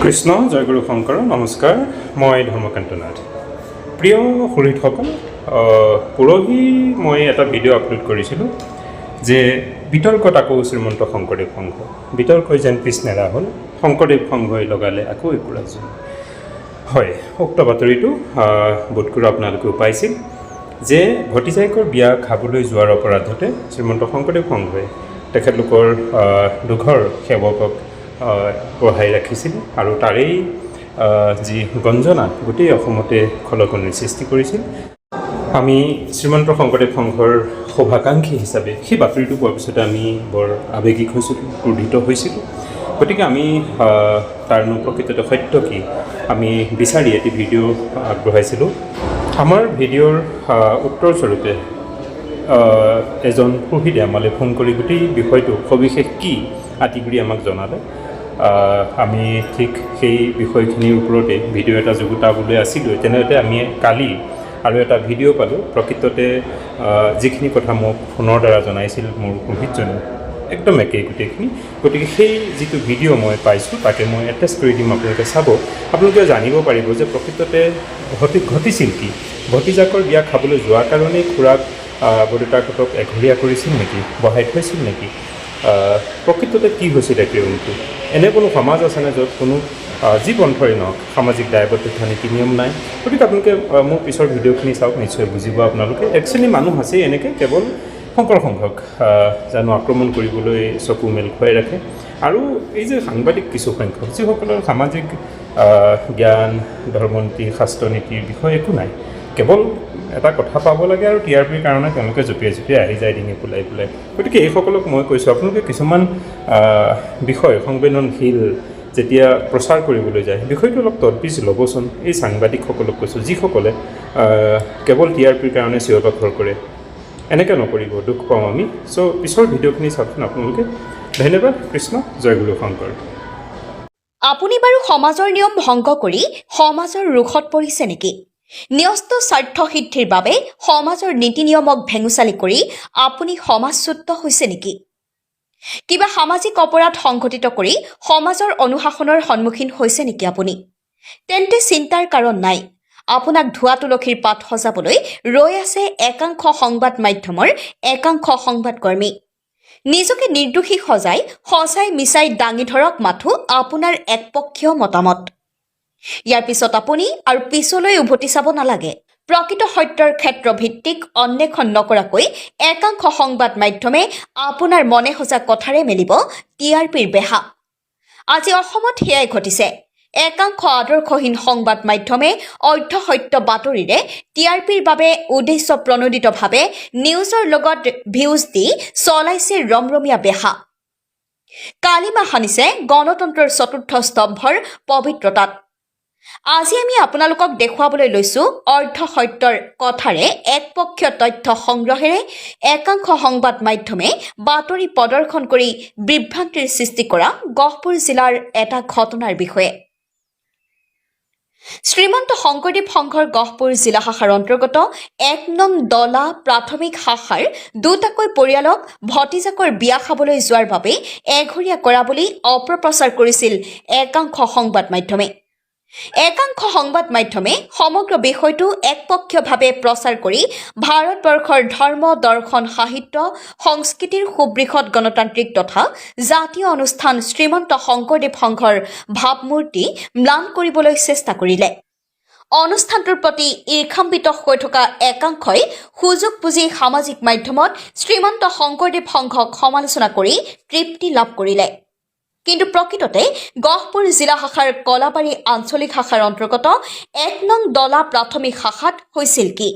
কৃষ্ণ জয়গুৰু শংকৰ নমস্কাৰ মই ধৰ্মকান্ত নাথ প্ৰিয় সুহৃদসকল পৰহি মই এটা ভিডিঅ' আপলোড কৰিছিলোঁ যে বিতৰ্কত আকৌ শ্ৰীমন্ত শংকৰদেৱ সংঘ বিতৰ্কই যেন পিছ নেৰা হ'ল শংকৰদেৱ সংঘই লগালে আকৌ একোৰাজন হয় উক্ত বাতৰিটো বোধকৰো আপোনালোকেও পাইছিল যে ভতিজাকৰ বিয়া খাবলৈ যোৱাৰ অপৰাধতে শ্ৰীমন্ত শংকৰদেৱ সংঘই তেখেতলোকৰ দুঘৰ সেৱকক বহাই ৰাখিছিল আৰু তাৰেই যি গঞ্জনা গোটেই অসমতে খলকনিৰ সৃষ্টি কৰিছিল আমি শ্ৰীমন্ত শংকৰদেৱ সংঘৰ শুভাকাংক্ষী হিচাপে সেই বাতৰিটো পোৱাৰ পিছতে আমি বৰ আৱেগিক হৈছিলোঁ ক্ৰোধিত হৈছিলোঁ গতিকে আমি তাৰনো প্ৰকৃততে সত্য কি আমি বিচাৰি এটি ভিডিঅ' আগবঢ়াইছিলোঁ আমাৰ ভিডিঅ'ৰ উত্তৰস্বৰূপে এজন সুহৃদে আমালৈ ফোন কৰি গোটেই বিষয়টো সবিশেষ কি আতিগুৰি আমাক জনালে আমি ঠিক সেই বিষয়খিনিৰ ওপৰতে ভিডিঅ' এটা যুগুতাবলৈ আছিলোঁ তেনেতে আমি কালি আৰু এটা ভিডিঅ' পালোঁ প্ৰকৃততে যিখিনি কথা মোক ফোনৰ দ্বাৰা জনাইছিল মোৰ সুহৃদজনে একদম একেই গোটেইখিনি গতিকে সেই যিটো ভিডিঅ' মই পাইছোঁ তাকে মই এটেচ কৰি দিম আপোনালোকে চাব আপোনালোকে জানিব পাৰিব যে প্ৰকৃততে ঘটিছিল কি ভতিজাকৰ বিয়া খাবলৈ যোৱাৰ কাৰণেই খুৰাক বৰদেউতাকহঁতক এঘৰীয়া কৰিছিল নেকি বহাই থৈছিল নেকি প্ৰকৃততে কি হৈছিল একেটো এনে কোনো সমাজ আছেনে য'ত কোনো যি পন্থৰে নহওক সামাজিক দায়বদ্ধতা নীতি নিয়ম নাই গতিকে আপোনালোকে মোৰ পিছৰ ভিডিঅ'খিনি চাওক নিশ্চয় বুজিব আপোনালোকে একশ্ৰেণী মানুহ আছেই এনেকৈ কেৱল শংকৰ সংঘক জানো আক্ৰমণ কৰিবলৈ চকু মেল খুৱাই ৰাখে আৰু এই যে সাংবাদিক কিছুসংখ্যক যিসকলৰ সামাজিক জ্ঞান ধৰ্মনীতি শাস্ত্ৰনীতিৰ বিষয়ে একো নাই কেৱল এটা কথা পাব লাগে আৰু টি আৰ পিৰ কাৰণে তেওঁলোকে জঁপিয়াই আহি যায় ডিঙি পোলাই গতিকে এইসকলক মই কৈছোঁ আপোনালোকে কিছুমান বিষয় সংবেদনশীল যেতিয়া প্ৰচাৰ কৰিবলৈ যায় বিষয়টো অলপ তদপিচ ল'বচোন এই সাংবাদিকসকলক কৈছোঁ যিসকলে কেৱল টি আৰ পিৰ কাৰণে চিঞৰ বাখৰ কৰে এনেকৈ নকৰিব দুখ পাওঁ আমি চ' পিছৰ ভিডিঅ'খিনি চাওকচোন আপোনালোকে ধন্যবাদ কৃষ্ণ জয়গুৰু শংকৰ আপুনি বাৰু সমাজৰ নিয়ম ভংগ কৰি সমাজৰ ৰোষত পৰিছে নেকি ন্যস্ত স্বাৰ্থ সিদ্ধিৰ বাবে সমাজৰ নীতি নিয়মক ভেঙুচালি কৰি আপুনি সমাজচ্যুত হৈছে নেকি কিবা সামাজিক অপৰাধ সংঘটিত কৰি সমাজৰ অনুশাসনৰ সন্মুখীন হৈছে নেকি আপুনি তেন্তে চিন্তাৰ কাৰণ নাই আপোনাক ধোৱা তুলসীৰ পাত সজাবলৈ ৰৈ আছে একাংশ সংবাদ মাধ্যমৰ একাংশ সংবাদকৰ্মী নিজকে নিৰ্দোষী সজাই সঁচাই মিছাই দাঙি ধৰক মাথো আপোনাৰ একপক্ষীয় মতামত ইয়াৰ পিছত আপুনি আৰু পিছলৈ উভতি চাব নালাগে প্ৰকৃত সত্যৰ ক্ষেত্ৰ ভিত্তিক অন্বেষণ নকৰাকৈ একাংশ সংবাদ মাধ্যমে আপোনাৰ মনে সজা কথাৰে মেলিব টিআৰপিৰ বেহা আজি অসমত সেয়াই ঘটিছে একাংশ আদৰ্শহীন সংবাদ মাধ্যমে অৰ্ধসত্য বাতৰিৰে টিআৰপিৰ বাবে উদ্দেশ্য প্ৰণোদিতভাৱে নিউজৰ লগত ভিউজ দি চলাইছে ৰমৰমীয়া বেহা কালিমা সানিছে গণতন্ত্ৰৰ চতুৰ্থ স্তম্ভৰ পবিত্ৰতাত আজি আমি আপোনালোকক দেখুৱাবলৈ লৈছো অৰ্ধসত্যৰ কথাৰে একপক্ষীয় তথ্য সংগ্ৰহেৰে একাংশ সংবাদ মাধ্যমে বাতৰি প্ৰদৰ্শন কৰি বিভ্ৰান্তিৰ সৃষ্টি কৰা গহপুৰ জিলাৰ এটা ঘটনাৰ বিষয়ে শ্ৰীমন্ত শংকৰদেৱ সংঘৰ গহপুৰ জিলা শাখাৰ অন্তৰ্গত ১ নং দলা প্ৰাথমিক শাখাৰ দুটাকৈ পৰিয়ালক ভতিজাকৰ বিয়া খাবলৈ যোৱাৰ বাবে এঘৰীয়া কৰা বুলি অপপ্ৰচাৰ কৰিছিল একাংশ সংবাদ মাধ্যমে একাংশ সংবাদ মাধ্যমে সমগ্ৰ বিষয়টো একপক্ষীয়ভাৱে প্ৰচাৰ কৰি ভাৰতবৰ্ষৰ ধৰ্ম দৰ্শন সাহিত্য সংস্কৃতিৰ সুবৃহৎ গণতান্ত্ৰিক তথা জাতীয় অনুষ্ঠান শ্ৰীমন্ত শংকৰদেৱ সংঘৰ ভাৱমূৰ্তি ম্লান কৰিবলৈ চেষ্টা কৰিলে অনুষ্ঠানটোৰ প্ৰতি ঈৰ্ষাম্বিত হৈ থকা একাংশই সুযোগ পুঁজি সামাজিক মাধ্যমত শ্ৰীমন্ত শংকৰদেৱ সংঘক সমালোচনা কৰি তৃপ্তি লাভ কৰিলে কিন্তু প্ৰকৃততে গহপুৰ জিলা শাখাৰ কলাবাৰী আঞ্চলিক শাখাৰ অন্তৰ্গত ১ নং দলা প্ৰাথমিক শাখাত হৈছিল কি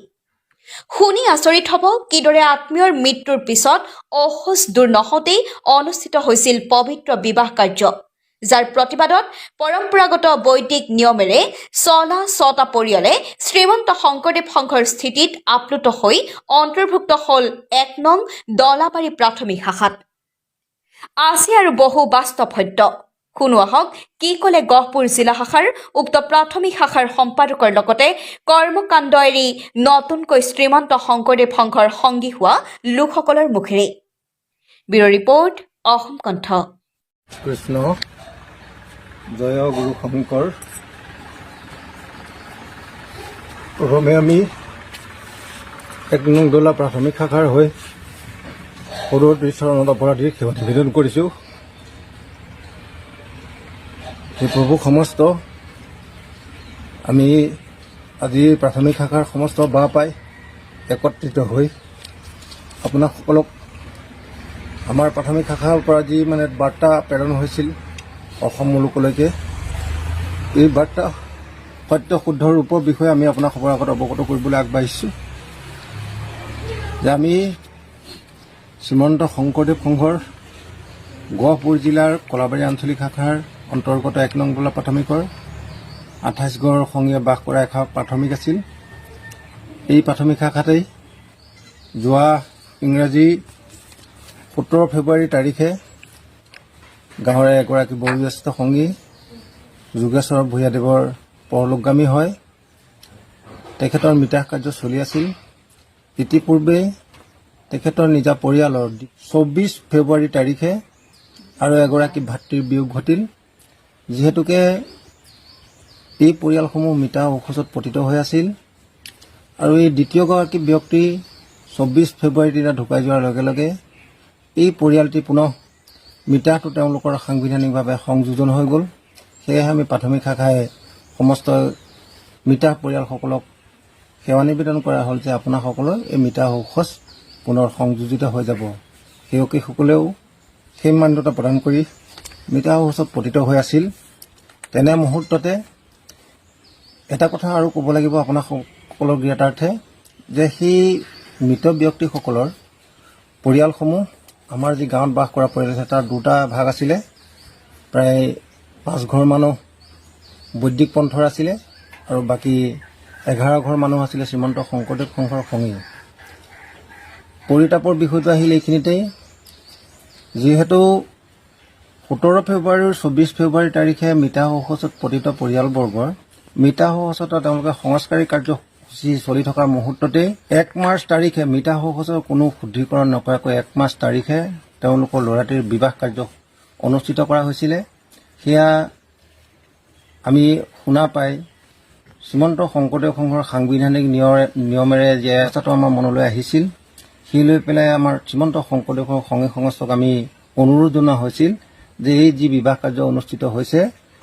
শুনি আচৰিত হ'ব কিদৰে আত্মীয়ৰ মৃত্যুৰ পিছত অহোজ দূৰ নহওঁতেই অনুষ্ঠিত হৈছিল পবিত্ৰ বিবাহ কাৰ্য যাৰ প্ৰতিবাদত পৰম্পৰাগত বৈদিক নিয়মেৰে চলা ছটা পৰিয়ালে শ্ৰীমন্ত শংকৰদেৱ সংঘৰ স্থিতিত আপ্লুত হৈ অন্তৰ্ভুক্ত হ'ল ১ নং দলাবাৰী প্ৰাথমিক শাখাত আজি আৰু বহু বাস্তৱ সত্য শুনো আহক কি ক'লে গহপুৰ জিলা শাখাৰ উক্ত প্ৰাথমিক শাখাৰ সম্পাদকৰ লগতে কৰ্মকাণ্ড এৰি নতুনকৈ শ্ৰীমন্ত শংকৰদেৱ সংঘৰ সংগী হোৱা লোকসকলৰ মুখেৰে ব্যুৰ ৰিপৰ্ট অসম কণ্ঠ কৃষ্ণ জয় গুৰু শংকৰ। প্ৰথমে আমি ১ নং দলা প্ৰাথমিক শাখাৰ হৈ সৰুৱতী চৰণত অপৰাধীক সেৱা নিবেদন কৰিছোঁ। সেই প্ৰভু সমস্ত আমি আজি প্ৰাথমিক শাখাৰ সমস্ত বাহ পাই একত্ৰিত হৈ আপোনাসকলক আমাৰ প্ৰাথমিক শাখাৰ পৰা যি বাৰ্তা প্ৰেৰণ হৈছিল অসম মুলুকলৈকে, এই বাৰ্তা সত্য শুদ্ধ ৰূপৰ বিষয়ে আমি আপোনালোকৰ আগত অৱগত কৰিবলৈ আগবাঢ়িছোঁ যে আমি শ্ৰীমন্ত শংকৰদেৱ সংঘৰ গহপুৰ জিলাৰ কলাবাৰী আঞ্চলিক শাখাৰ অন্তৰ্গত ১ নং দলা প্ৰাথমিকৰ ২৮ ঘৰ সংগীয়ে বাস কৰা এখন প্ৰাথমিক আছিল। এই প্ৰাথমিক শাখাতেই যোৱা ইংৰাজী ১৭ ফেব্ৰুৱাৰী তাৰিখে গাঁৱৰে এগৰাকী বয়োজ্যেষ্ঠ সংগী যোগেশ্বৰ ভূঞাদেৱৰ পৰলোকগামী হয়। তেখেতৰ মৃতাহ কাৰ্য চলি আছিল। ইতিপূৰ্বে তেখেতৰ নিজা পৰিয়ালৰ ২৪ ফেব্ৰুৱাৰী তাৰিখে আৰু এগৰাকী ভাতৃৰ বিয়োগ ঘটিল। যিহেতুকে এই পৰিয়ালসমূহ মৃতা ঔষধত পতিত হৈ আছিল আৰু এই দ্বিতীয়গৰাকী ব্যক্তি ২৪ ফেব্ৰুৱাৰীৰ দিনা ঢুকাই যোৱাৰ লগে লগে এই পৰিয়ালটি পুনৰ মৃতাটো তেওঁলোকৰ সাংবিধানিকভাৱে সংযোজন হৈ গ'ল। সেয়েহে আমি প্ৰাথমিক শাখাই সমস্ত মৃতা পৰিয়ালসকলক সেৱা নিবেদন কৰা হ'ল যে আপোনাসকলৰ এই মৃতা ঔষধ পুনৰ সংযোজিত হৈ যাব। সেৱকীসকলেও সেই মান্যতা প্ৰদান কৰি মৃতা ঔষধত পতিত হৈ আছিল। তেনে মুহূৰ্ততে এটা কথা আৰু ক'ব লাগিব আপোনাসকলৰ জ্ঞাতাৰ্থে যে সেই মৃত ব্যক্তিসকলৰ পৰিয়ালসমূহ আমাৰ যি গাঁৱত বাস কৰা পৰিয়াল আছে তাৰ দুটা ভাগ আছিলে। প্ৰায় ৫ ঘৰ মানুহ বৈদিক পন্থৰ আছিলে আৰু বাকী ১১ ঘৰ মানুহ আছিলে শ্ৰীমন্ত শংকৰদেৱ সংঘৰ সংগী। পৰিতাপৰ বিষয়টো আহিল এইখিনিতেই, যিহেতু ১৭ ফেব্ৰুৱাৰী আৰু ২৪ ফেব্ৰুৱাৰী তাৰিখে মৃতা ঔষধত পতিত পৰিয়ালবৰ্গৰ মৃতা ঔষধত তেওঁলোকে সংস্কাৰী কাৰ্যসূচী চলি থকাৰ মুহূৰ্ততেই ১ মাৰ্চ তাৰিখে মৃতা ঔষধৰ কোনো শুদ্ধিকৰণ নকৰাকৈ ১ মাৰ্চ তাৰিখে তেওঁলোকৰ ল'ৰাটিৰ বিবাহ কাৰ্য অনুষ্ঠিত কৰা হৈছিলে। সেয়া আমি শুনা পাই শ্ৰীমন্ত শংকৰদেৱ সংঘৰ সাংবিধানিক নিয়মেৰে যে ব্যৱস্থাটো আমাৰ মনলৈ আহিছিল, সেই লৈ পেলাই আমাৰ শ্ৰীমন্ত শংকৰদেৱৰ সংঘী সংস্থক আমি অনুৰোধ জনোৱা হৈছিল যে এই যি বিবাহ কাৰ্য অনুষ্ঠিত হৈছে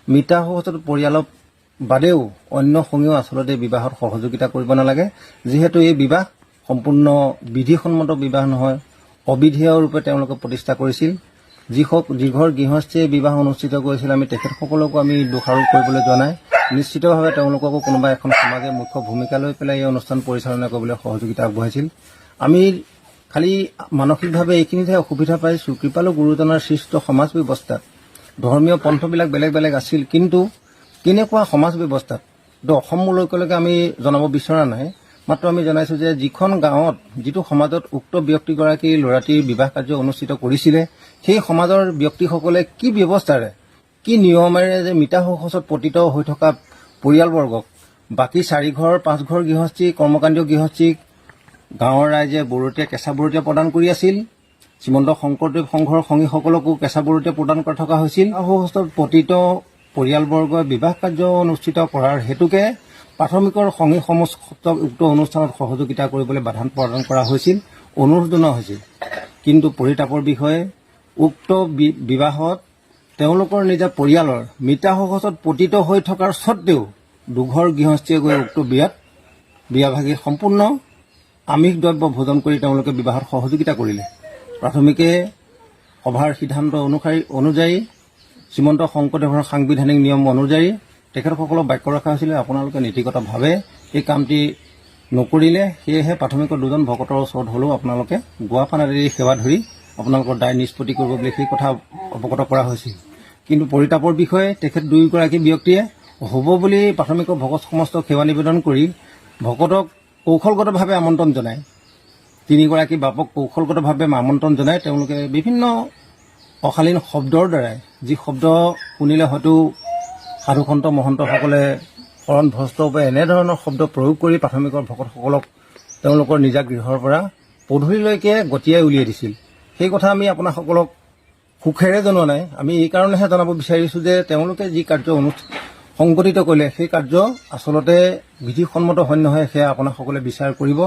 মৃতা ঔষধৰ পৰিয়ালৰ বাদেও অন্য সংগীও আচলতে বিবাহত সহযোগিতা কৰিব নালাগে। যিহেতু এই বিবাহ সম্পূৰ্ণ বিধিসন্মত বিবাহ নহয়, অবিধেয় ৰূপে তেওঁলোকে প্ৰতিষ্ঠা কৰিছিল। যিঘৰ গৃহস্থীয়ে বিবাহ অনুষ্ঠিত কৰিছিল আমি তেখেতসকলকো আমি দোষাৰোপ কৰিবলৈ যোৱা নাই। নিশ্চিতভাৱে তেওঁলোককো কোনোবা এখন সমাজে মুখ্য ভূমিকা লৈ পেলাই এই অনুষ্ঠান পৰিচালনা কৰিবলৈ সহযোগিতা আগবঢ়াইছিল। আমি খালি মানসিকভাৱে এইখিনিতহে অসুবিধা পাইছোঁ, কৃপালু গুৰুজনাৰ সৃষ্ট সমাজ ব্যৱস্থাত ধৰ্মীয় পন্থবিলাক বেলেগ বেলেগ আছিল, কিন্তু কেনেকুৱা সমাজ ব্যৱস্থাত অসম মূলকলৈকে আমি জনাব বিচৰা নাই। মাত্ৰ আমি জনাইছোঁ যে যিখন গাঁৱত যিটো সমাজত উক্ত ব্যক্তিগৰাকীৰ ল'ৰাটিৰ বিবাহ কাৰ্য অনুষ্ঠিত কৰিছিলে সেই সমাজৰ ব্যক্তিসকলে কি ব্যৱস্থাৰে কি নিয়মেৰে যে মৃতা ঔষধত পতিত হৈ থকা পৰিয়ালবৰ্গক বাকী ৪ ঘৰ ৫ ঘৰ গৃহস্থী কৰ্মকাণ্ডীয় গৃহস্থীক গাঁৱৰ ৰাইজে বৰতীয়া কেঁচা বৰতীয়া প্ৰদান কৰি আছিল। শ্ৰীমন্ত শংকৰদেৱ সংঘৰ সংগীসকলকো কেঁচা বৰতীয়া প্ৰদান কৰা থকা হৈছিল। ঔষধত পতিত পৰিয়ালবৰ্গৰ বিবাহ কাৰ্য অনুষ্ঠিত কৰাৰ হেতুকে প্ৰাথমিকৰ সংগী সমস্তক উক্ত অনুষ্ঠানত সহযোগিতা কৰিবলৈ বাধা প্ৰদান কৰা হৈছিল, অনুৰোধ জনোৱা হৈছিল। কিন্তু পৰিতাপৰ বিষয়ে উক্ত বিবাহত তেওঁলোকৰ নিজা পৰিয়ালৰ মৃতা ঔষধত পতিত হৈ থকাৰ স্বত্তেও দুঘৰ গৃহস্থীয়ে গৈ উক্ত বিয়াভাগী সম্পূৰ্ণ আমিষ দ্ৰব্য ভোজন কৰি তেওঁলোকে বিবাহত সহযোগিতা কৰিলে। প্ৰাথমিকে সভাৰ সিদ্ধান্ত অনুযায়ী শ্ৰীমন্ত শংকৰদেৱৰ সাংবিধানিক নিয়ম অনুযায়ী তেখেতসকলক বাক্য ৰখা হৈছিলে আপোনালোকে নীতিগতভাৱে এই কামটি নকৰিলে, সেয়েহে প্ৰাথমিকৰ 2জন ভকতৰ ওচৰত হ'লেও আপোনালোকে গোৱা পানাদি সেৱা ধৰি আপোনালোকৰ দায় নিষ্পত্তি কৰিব বুলি সেই কথা অৱগত কৰা হৈছিল। কিন্তু পৰিতাপৰ বিষয়ে তেখেত 2গৰাকী ব্যক্তিয়ে হ'ব বুলি প্ৰাথমিকৰ ভকত সমস্তক সেৱা নিবেদন কৰি ভকতক কৌশলগতভাৱে আমন্ত্ৰণ জনায়। 3গৰাকী বাপক কৌশলগতভাৱে আমন্ত্ৰণ জনাই তেওঁলোকে বিভিন্ন অশালীন শব্দৰ দ্বাৰাই, যি শব্দ শুনিলে হয়তো সাধুসন্ত মহন্তসকলে শৰণ ভ্ৰষ্ট বা এনেধৰণৰ শব্দ প্ৰয়োগ কৰি প্ৰাথমিকৰ ভকতসকলক তেওঁলোকৰ নিজা গৃহৰ পৰা পদূলিলৈকে গতিয়াই উলিয়াই দিছিল। সেই কথা আমি আপোনাসকলক সুখেৰে জনোৱা নাই। আমি এই কাৰণেহে জনাব বিচাৰিছোঁ যে তেওঁলোকে যি কাৰ্য সংগঠিত কৰিলে সেই কাৰ্য আচলতে বিধিসন্মত হয় নহয় সেয়া আপোনাসকলে বিচাৰ কৰিব।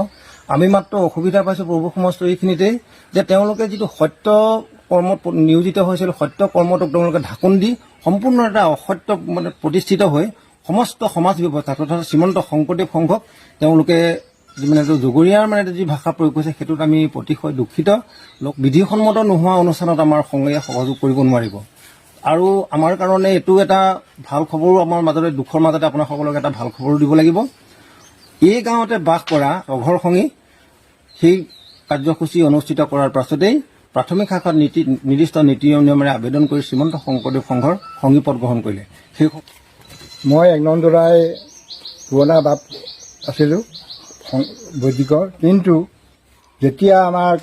আমি মাত্ৰ অসুবিধা পাইছোঁ প্ৰভু সমাজটো এইখিনিতেই যে তেওঁলোকে যিটো সত্য কৰ্মত নিয়োজিত হৈছিল, সত্য কৰ্মটোক তেওঁলোকে ঢাকোন দি সম্পূৰ্ণ এটা অসত্য প্ৰতিষ্ঠিত হৈ সমস্ত সমাজ ব্যৱস্থা তথা শ্ৰীমন্ত শংকৰদেৱ সংঘক তেওঁলোকে এইটো জগৰীয়াৰ যি ভাষা প্ৰয়োগ কৰিছে সেইটোত আমি অতিশয় দুখিত। বিধিসন্মত নোহোৱা অনুষ্ঠানত আমাৰ সংঘে সহযোগ কৰিব নোৱাৰিব। আৰু আমাৰ কাৰণে এইটো এটা ভাল খবৰো আমাৰ মাজতে দুখৰ মাজতে আপোনাসকলক এটা ভাল খবৰো দিব লাগিব। এই গাঁৱতে বাস কৰা অঘৰ সংগী সেই কাৰ্যসূচী অনুষ্ঠিত কৰাৰ পাছতেই প্ৰাথমিক শাখাত নিৰ্দিষ্ট নীতি নিয়মেৰে আবেদন কৰি শ্ৰীমন্ত শংকৰদেৱ সংঘৰ সংগী পদ গ্ৰহণ কৰিলে। সেই মই 1 নং দৰাই পুৰণা বাপ আছিলোঁ বৈদিকৰ, কিন্তু যেতিয়া আমাৰ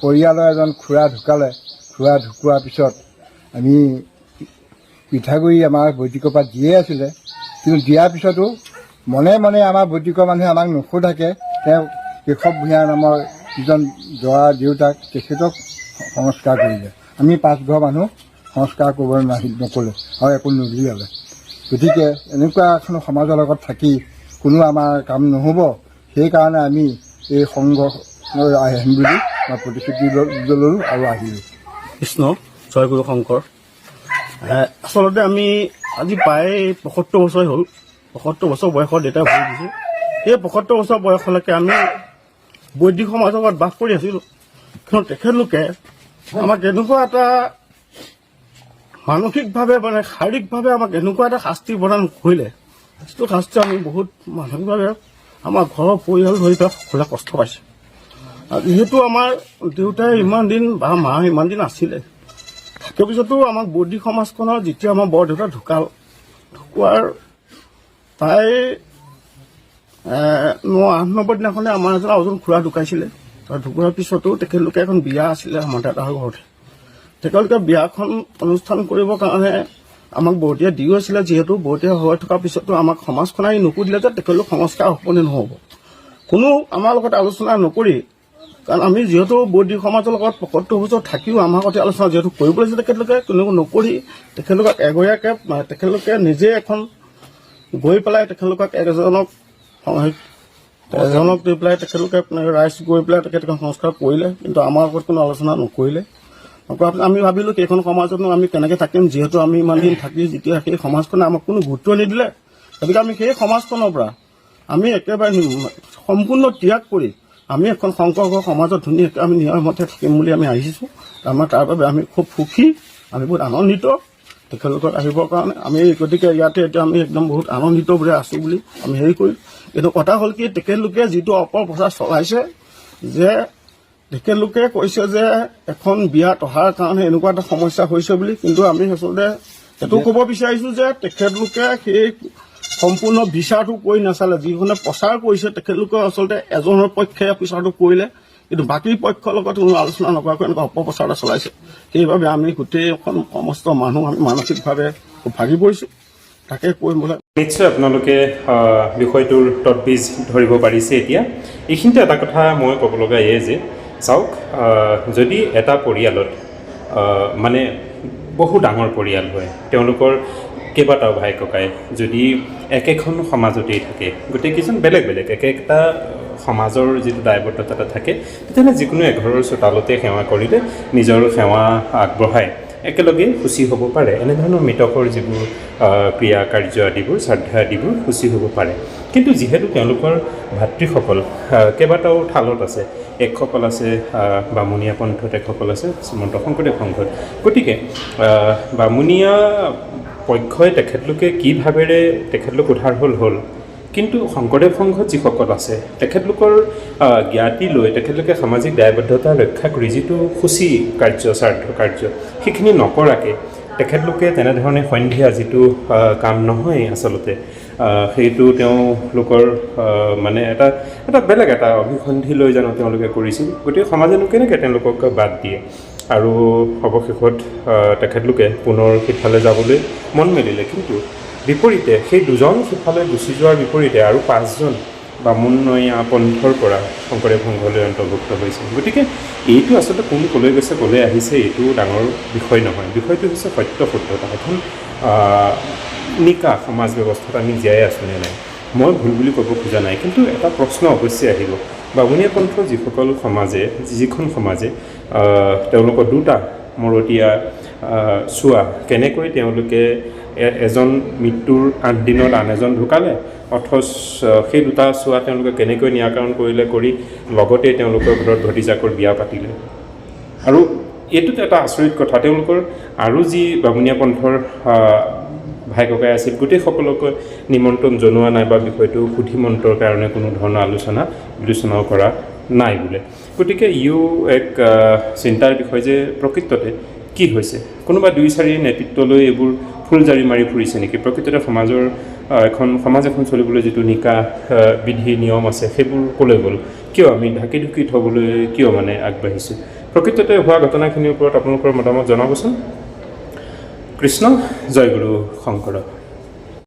পৰিয়ালৰ এজন খুৰা ঢুকালে, খুৰা ঢুকোৱাৰ পিছত আমি পিঠাগুড়ি আমাৰ বৈদিকৰ পৰা দিয়ে আছিলে, কিন্তু দিয়াৰ পিছতো মনে মনে আমাৰ বৈদিকৰ মানুহে আমাক নোসোধাকে তেওঁ কেশৱ ভূঞা নামৰ যিজন জৰা দেউতাক তেখেতক সংস্কাৰ কৰিলে। আমি 5 ঘৰ মানুহ সংস্কাৰ কৰিবলৈ নক'লে আৰু একো নুলিয়ালে। গতিকে এনেকুৱা এখন সমাজৰ লগত থাকি কোনো আমাৰ কাম নহ'ব। সেইকাৰণে আমি এই সংঘ আহিম বুলি মই প্ৰতিশ্ৰুতি ল'লোঁ আৰু আহিলোঁ। কৃষ্ণ জয়গুৰু শংকৰ। আচলতে আমি আজি প্ৰায় 75 বছৰ হ'ল, 75 বছৰ বয়সত দেউতাই ভৰি দিছোঁ। সেই 75 বছৰ বয়সলৈকে আমি বৈদিক সমাজৰ লগত বাস কৰি আছিলোঁ। কিন্তু তেখেতলোকে আমাক এনেকুৱা এটা মানসিকভাৱে শাৰীৰিকভাৱে আমাক এনেকুৱা এটা শাস্তি প্ৰদান কৰিলে, যিটো শাস্তি আমি বহুত মানসিকভাৱে আমাৰ ঘৰৰ পৰিয়াল ধৰি পেলাই সকলোৱে কষ্ট পাইছে। যিহেতু আমাৰ দেউতাই ইমান দিন বা মা ইমান দিন আছিলে, তাৰ পিছতো আমাক বৌদ্ধিক সমাজখনৰ যেতিয়া আমাৰ বৰদেউতা ঢুকোৱাৰ প্ৰায় 98 দিনাখনে আমাৰ এজন খুৰা ঢুকাইছিলে। তাৰ ঢুকোৱাৰ পিছতো তেখেতলোকে এখন বিয়া আছিলে আমাৰ দাদাৰ ঘৰতে। তেখেতলোকে বিয়াখন অনুষ্ঠান কৰিবৰ কাৰণে আমাক বৰতীয়া দিও আছিলে। যিহেতু বৰতীয়া হৈ থকাৰ পিছতো আমাক সমাজখনে নুসুধিলে যে তেখেতলোক সংস্কাৰ হ'ব নে নহ'ব, কোনো আমাৰ লগত আলোচনা নকৰি, কাৰণ আমি যিহেতু বৌদ্ধিক সমাজৰ লগত 75 বছৰ থাকিও আমাৰ সৈতে আলোচনা যিহেতু কৰিব লাগিছে, তেখেতলোকে কোনো নকৰি তেখেতলোকক এগৰীয়াকৈ তেখেতলোকে নিজে এখন গৈ পেলাই তেখেতলোকক এজনক দি পেলাই তেখেতলোকে ৰাইজ গৈ পেলাই তেখেতলোকে সংস্কাৰ কৰিলে, কিন্তু আমাৰ লগত কোনো আলোচনা নকৰিলে। আমি ভাবিলোঁ সেইখন সমাজতনো আমি কেনেকৈ থাকিম, যিহেতু আমি ইমান দিন থাকি যেতিয়া সেই সমাজখনে আমাক কোনো গুৰুত্ব নিদিলে। গতিকে আমি সেই সমাজখনৰ পৰা আমি একেবাৰে সম্পূৰ্ণ ত্যাগ কৰি আমি এখন শংকৰ সমাজত ধুনীয়াকৈ আমি নিয়মমতে থাকিম বুলি আমি আহিছোঁ। তাৰ বাবে আমি খুব সুখী, আমি বহুত আনন্দিত তেখেতলোকক আহিবৰ কাৰণে। আমি গতিকে ইয়াতে এতিয়া আমি একদম বহুত আনন্দিত বুলি আছোঁ বুলি আমি হেৰি কৰিম। কিন্তু কথা হ'ল কি, তেখেতলোকে যিটো অপপ্ৰচাৰ চলাইছে যে তেখেতলোকে কৈছে যে এখন বিয়াত অহাৰ কাৰণে এনেকুৱা এটা সমস্যা হৈছে বুলি, কিন্তু আমি আচলতে এইটো ক'ব বিচাৰিছোঁ যে তেখেতলোকে সেই সম্পূৰ্ণ বিচাৰটো কৰি নাচালে। যিখনে প্ৰচাৰ কৰিছে তেখেতলোকে আচলতে এজনৰ পক্ষে বিচাৰটো কৰিলে, কিন্তু বাকী পক্ষৰ লগত কোনো আলোচনা নকৰাকৈ এনেকুৱা অপপ্ৰচাৰ এটা চলাইছে। সেইবাবে আমি গোটেইখন সমস্ত মানুহ আমি মানসিকভাৱে ভাগি পৰিছোঁ। তাকে কৰিম বোলে। নিশ্চয় আপোনালোকে বিষয়টোৰ তৎবীজ ধৰিব পাৰিছে। এতিয়া এইখিনিতে এটা কথা মই ক'ব লগা এয়ে যে চাওক, যদি এটা পৰিয়ালত মানে বহু ডাঙৰ পৰিয়াল হয়, তেওঁলোকৰ কেইবাটাও ভাই ককাই যদি একেখন সমাজতেই থাকে, গোটেইকেইজন বেলেগ বেলেগ একেটা সমাজৰ যিটো দায়বদ্ধতা থাকে, তেতিয়াহ'লে যিকোনো এঘৰৰ চোতালতে সেৱা কৰিলে নিজৰ সেৱা আগবঢ়াই একেলগে শুচি হ'ব পাৰে। এনেধৰণৰ মৃতকৰ যিবোৰ ক্ৰিয়া কাৰ্য আদিবোৰ, শ্ৰাদ্ধা আদিবোৰ শুচি হ'ব পাৰে। কিন্তু যিহেতু তেওঁলোকৰ ভাতৃসকল কেইবাটাও থালত আছে, একসকল আছে বামুণীয়া পন্থত, একসকল আছে শ্ৰীমন্ত শংকৰদেৱ সংঘত, গতিকে বামুণীয়া পক্ষই তেখেতলোকে কি ভাৱেৰে তেখেতলোক উদ্ধাৰ হ'ল, কিন্তু শংকৰদেৱ সংঘত যিসকল আছে তেখেতলোকৰ জ্ঞাতি লৈ তেখেতলোকে সামাজিক দায়বদ্ধতা ৰক্ষা কৰি যিটো সূচী কাৰ্য, শ্ৰাদ্ধ কাৰ্য, সেইখিনি নকৰাকৈ তেখেতলোকে তেনেধৰণে সন্ধিয়া যিটো কাম নহয় আচলতে, সেইটো তেওঁলোকৰ মানে এটা বেলেগ এটা অভিসন্ধি লৈ জানো তেওঁলোকে কৰিছিল। গতিকে সমাজেনো কেনেকৈ তেওঁলোকক বাদ দিয়ে, আৰু অৱশেষত তেখেতলোকে পুনৰ সিফালে যাবলৈ মন মেলিলে। কিন্তু বিপৰীতে সেই দুজন সিফালে গুচি যোৱাৰ বিপৰীতে আৰু 5জন বামুণীয়া পন্থৰ পৰা শংকৰদেৱ সংঘলৈ অন্তৰ্ভুক্ত হৈছে। গতিকে এইটো আচলতে কোন ক'লৈ গৈছে ক'লৈ আহিছে এইটো ডাঙৰ বিষয় নহয়। বিষয়টো হৈছে সত্য শুদ্ধতা। এখন নিকা সমাজ ব্যৱস্থাত আমি জীয়াই আছোঁ নে নাই, মই ভুল বুলি ক'ব খোজা নাই, কিন্তু এটা প্ৰশ্ন অৱশ্যে আহিব। বামুণীয়া পন্থৰ যিখন সমাজে তেওঁলোকৰ দুটা মৰতীয়া চোৱা কেনেকৈ তেওঁলোকে এজন মৃত্যুৰ 8 দিনত আন এজন ঢুকালে, অথচ সেই দুটা চোৱা তেওঁলোকে কেনেকৈ নিৰাকৰণ কৰি লগতে তেওঁলোকৰ ঘৰত ভতিজাকৰ বিয়া পাতিলে। আৰু এইটোত এটা আচৰিত কথা, তেওঁলোকৰ আৰু যি বামুণীয়া পন্থৰ ভাই ককাই আছিল গোটেইসকলকে নিমন্ত্ৰণ জনোৱা নাই বা বিষয়টো সুধিমন্ত্ৰৰ কাৰণে কোনো ধৰণৰ বিলোচনাও কৰা নাই বোলে। গতিকে ইও এক চিন্তাৰ বিষয় যে প্ৰকৃততে কি হৈছে, কোনোবা 2-4 নেতৃত্বলৈ এইবোৰ ফুলজাৰি মাৰি ফুৰিছে নেকি? প্ৰকৃততে সমাজ এখন চলিবলৈ যিটো নিকা বিধি নিয়ম আছে সেইবোৰ ক'লৈ গ'ল? কিয় আমি ঢাকি ঢুকি থ'বলৈ কিয় আগবাঢ়িছোঁ? প্ৰকৃততে হোৱা ঘটনাখিনিৰ ওপৰত আপোনালোকৰ মতামত জনাবচোন। কৃষ্ণ জয় গুৰু শংকৰ।